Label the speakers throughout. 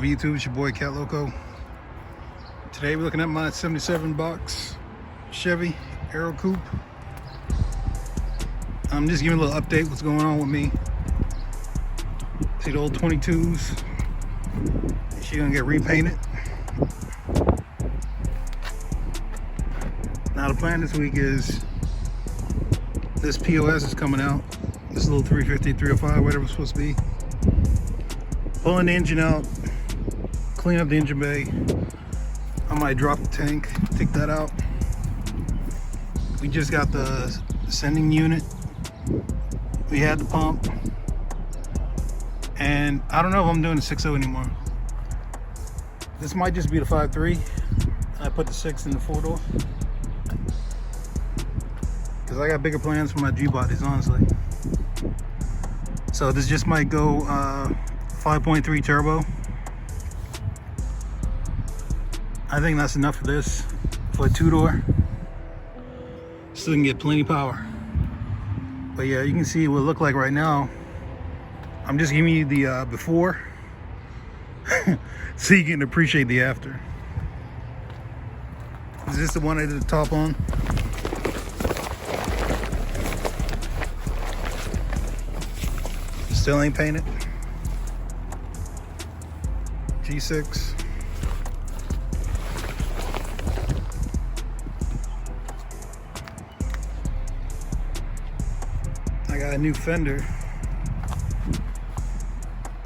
Speaker 1: YouTube? It's your boy Catloco. Today we're looking at my 77 box Chevy Aero Coupe. I'm just giving a little update what's going on with me. See the old 22s, she's gonna get repainted. Now the plan this week is this POS is coming out. This little 350, 305, whatever it's supposed to be. Pulling the engine out, clean up the engine bay. I might drop the tank, take that out. We just got the sending unit. We had the pump. And I don't know if I'm doing the 6.0 anymore. This might just be the 5.3. I put the 6 in the 4-door. Because I got bigger plans for my G-bodies, honestly. So this just might go 5.3 turbo. I think that's enough for this, for a 2-door. Still can get plenty of power. But yeah, you can see what it look like right now. I'm just giving you the before so you can appreciate the after. Is this the one I did the top on? Still ain't painted. G6. I got a new fender.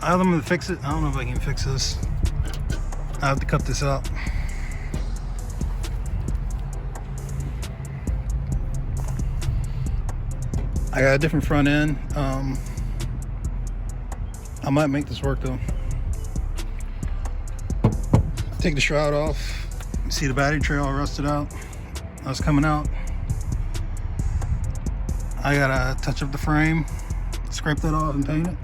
Speaker 1: I have them to fix it. I don't know if I can fix this. I have to cut this out. I got a different front end. I might make this work though. Take the shroud off. See the battery tray all rusted out. That's coming out. I gotta touch up the frame, scrape that off and paint it.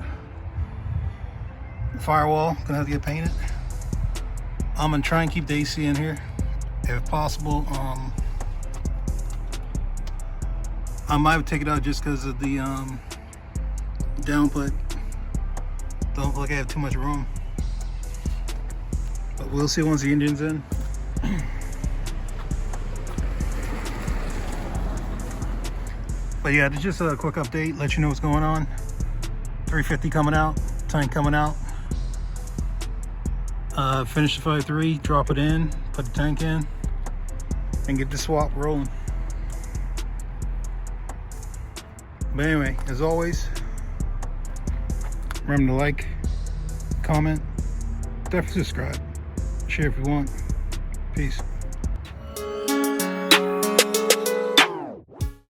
Speaker 1: The firewall, gonna have to get painted. I'm gonna try and keep the AC in here if possible. I might take it out just because of the downput. Don't feel like I have too much room. But we'll see once the engine's in. But yeah, it's just a quick update, let you know what's going on. 350 coming out, tank coming out. Finish the 5.3, drop it in, put the tank in, and get the swap rolling. But anyway, as always, remember to like, comment, definitely subscribe, share if you want. Peace.